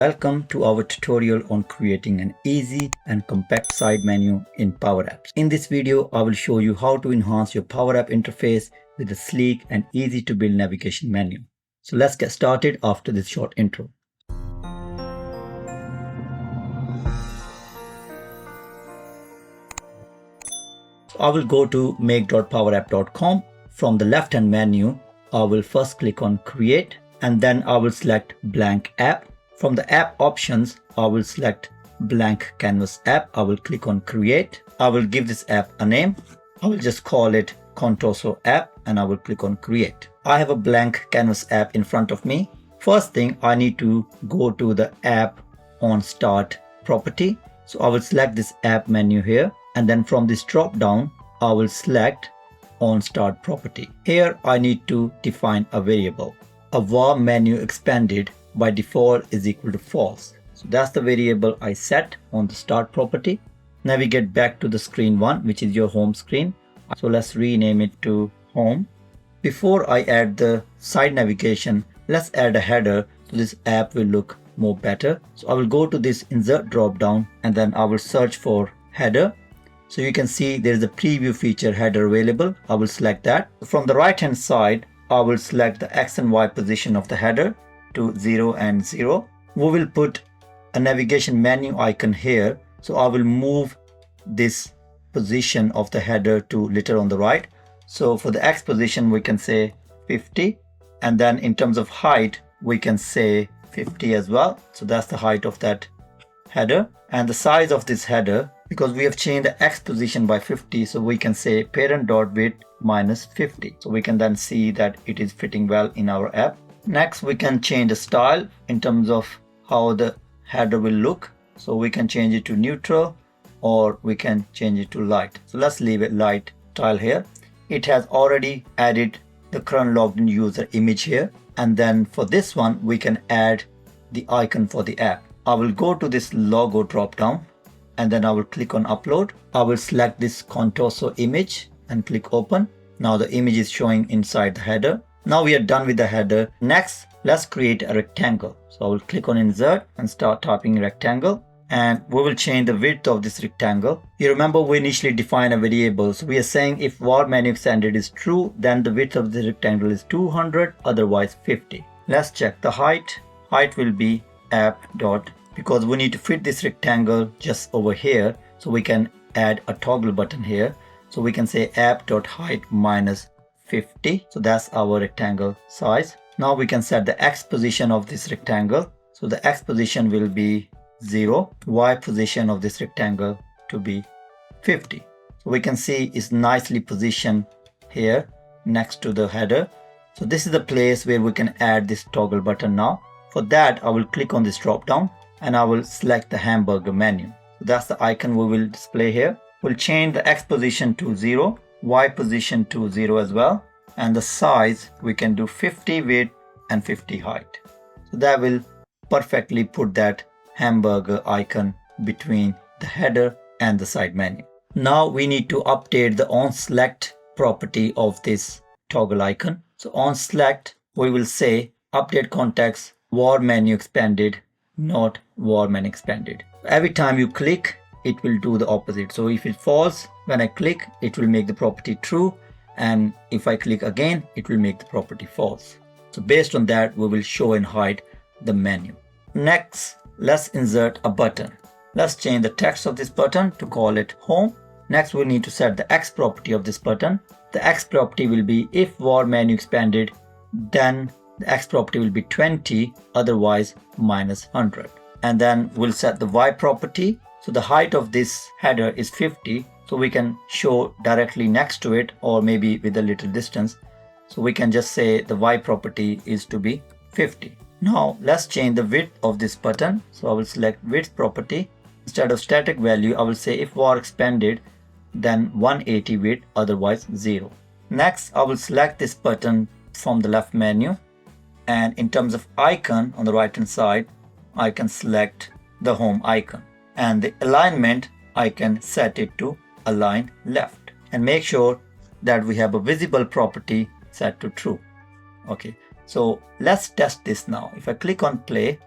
Welcome to our tutorial on creating an easy and compact side menu in PowerApps. In this video, I will show you how to enhance your PowerApp interface with a sleek and easy to build navigation menu. So let's get started after this short intro. So I will go to make.powerapp.com. From the left-hand menu, I will first click on Create and then I will select Blank App. From the app options, I will select blank canvas app. I will click on create. I will give this app a name. I will just call it Contoso app and I will click on create. I have a blank canvas app in front of me. First thing, I need to go to the app on start property. So I will select this app menu here. And then from this drop down, I will select on start property. Here I need to define a variable. A var menu expanded by default is equal to false. So that's the variable I set on the start property. Navigate back to the screen 1, which is your home screen. So let's rename it to home. Before I add the side navigation, let's add a header so this app will look more better. So I will go to this insert drop down and then I will search for header. So you can see there is a preview feature header available. I will select that. From the right hand side, I will select the X and Y position of the header to 0 and 0. We will put a navigation menu icon here. So I will move this position of the header to little on the right. So for the X position, we can say 50. And then in terms of height, we can say 50 as well. So that's the height of that header. And the size of this header, because we have changed the X position by 50, so we can say parent.width minus 50. So we can then see that it is fitting well in our app. Next, we can change the style in terms of how the header will look. So we can change it to neutral or we can change it to light. So let's leave it light style here. It has already added the current logged in user image here. And then for this one, we can add the icon for the app. I will go to this logo drop down and then I will click on upload. I will select this Contoso image and click open. Now the image is showing inside the header. Now we are done with the header. Next, let's create a rectangle. So I will click on insert and start typing rectangle. And we will change the width of this rectangle. You remember we initially defined a variable. So we are saying if var menu extended is true, then the width of the rectangle is 200, otherwise 50. Let's check the height. Height will be app dot, because we need to fit this rectangle just over here. So we can add a toggle button here. So we can say app.height minus 50. So that's our rectangle size. Now we can set the X position of this rectangle. So the X position will be 0. Y position of this rectangle to be 50. So we can see it's nicely positioned here next to the header. So this is the place where we can add this toggle button now. For that, I will click on this drop down and I will select the hamburger menu. So that's the icon we will display here. We'll change the X position to 0. Y position to 0 as well, and the size we can do 50 width and 50 height. So that will perfectly put that hamburger icon between the header and the side menu. Now we need to update the on select property of this toggle icon. So on select, we will say update context var menu expanded, not var menu expanded. Every time you click, it will do the opposite. So if it false, when I click, it will make the property true. And if I click again, it will make the property false. So based on that, we will show and hide the menu. Next, let's insert a button. Let's change the text of this button to call it home. Next, we need to set the X property of this button. The X property will be if var menu expanded, then the X property will be 20, otherwise minus 100. And then we'll set the Y property. So the height of this header is 50. So we can show directly next to it or maybe with a little distance. So we can just say the Y property is to be 50. Now let's change the width of this button. So I will select width property. Instead of static value, I will say if var expanded, then 180 width, otherwise 0. Next, I will select this button from the left menu. And in terms of icon on the right hand side, I can select the home icon. And the alignment, I can set it to align left. And make sure that we have a visible property set to true. Okay, so let's test this now. If I click on play,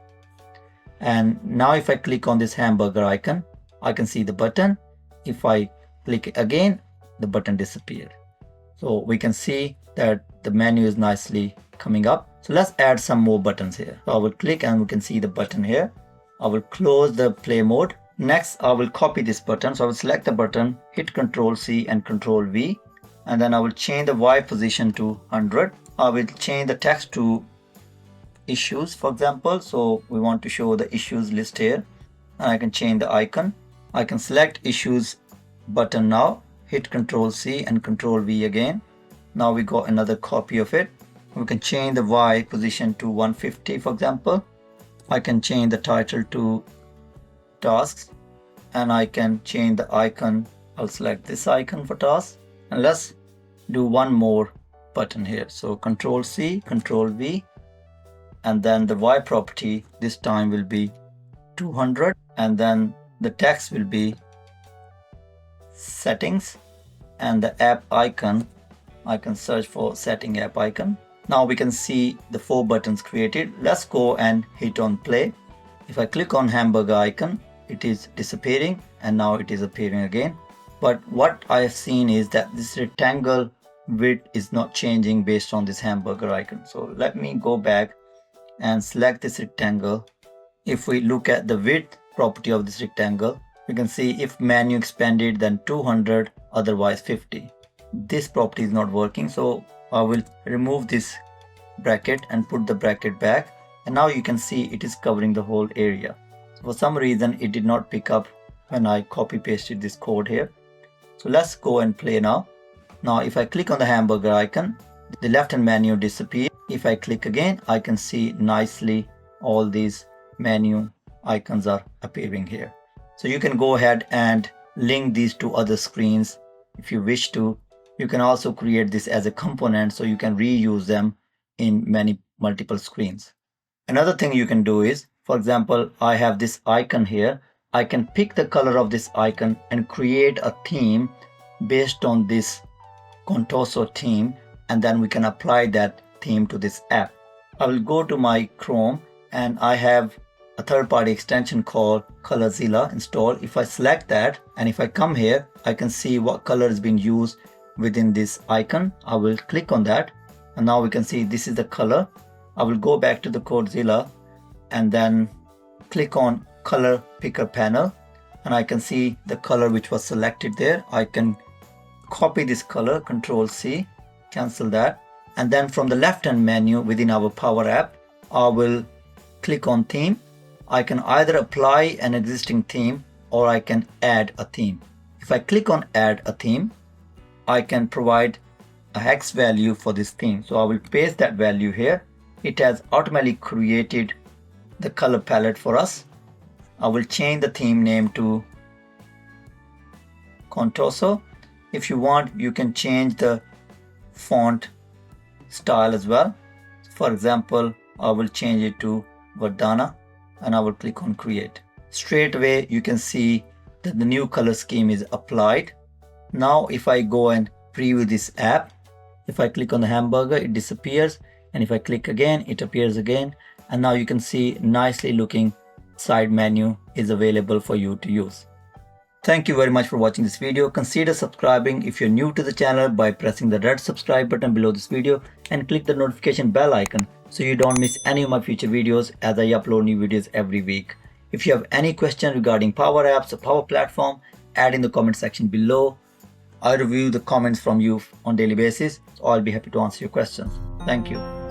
And now if I click on this hamburger icon, I can see the button. If I click again, the button disappeared. So we can see that the menu is nicely coming up. So let's add some more buttons here. So I will click and we can see the button here. I will close the play mode. Next, I will copy this button. So I will select the button, hit Ctrl C and Ctrl V, and then I will change the Y position to 100. I will change the text to issues, for example. So we want to show the issues list here, and I can change the icon. I can select issues button now, hit Ctrl C and Ctrl V again. Now we got another copy of it. We can change the Y position to 150, for example. I can change the title to tasks, and I can change the icon. I'll select this icon for tasks, and let's do one more button here. So Ctrl C, Ctrl V, and then the Y property this time will be 200, and then the text will be settings, and the app icon, I can search for setting app icon. Now we can see the 4 buttons created. Let's go and hit on play. If I click on hamburger icon, it is disappearing, and now it is appearing again. But what I have seen is that this rectangle width is not changing based on this hamburger icon. So let me go back and select this rectangle. If we look at the width property of this rectangle, we can see if menu expanded, then 200, otherwise 50. This property is not working, so I will remove this bracket and put the bracket back, and now you can see it is covering the whole area. So for some reason it did not pick up when I copy pasted this code here. So let's go and play now. Now if I click on the hamburger icon, the left hand menu disappears. If I click again, I can see nicely all these menu icons are appearing here. So you can go ahead and link these to other screens if you wish to. You can also create this as a component so you can reuse them in multiple screens. Another thing you can do is, for example, I have this icon here. I can pick the color of this icon and create a theme based on this Contoso theme, and then we can apply that theme to this app. I will go to my Chrome, and I have a third-party extension called Colorzilla installed. If I select that, and if I come here, I can see what color is being used within this icon. I will click on that, and now we can see this is the color. I will go back to the Colorzilla and then click on color picker panel, and I can see the color which was selected there. I can copy this color, Ctrl C, cancel that, and then from the left hand menu within our Power App, I will click on theme. I can either apply an existing theme or I can add a theme. If I click on add a theme, I can provide a hex value for this theme. So I will paste that value here. It has automatically created the color palette for us. I will change the theme name to Contoso. If you want, you can change the font style as well. For example, I will change it to Verdana, and I will click on create. Straight away you can see that the new color scheme is applied. Now if I go and preview this app, if I click on the hamburger, it disappears, and if I click again, it appears again, and now you can see nicely looking side menu is available for you to use. Thank you very much for watching this video. Consider subscribing if you're new to the channel by pressing the red subscribe button below this video, and click the notification bell icon so you don't miss any of my future videos as I upload new videos every week. If you have any question regarding Power Apps or Power Platform, add in the comment section below. I review the comments from you on daily basis, so I'll be happy to answer your questions. Thank you.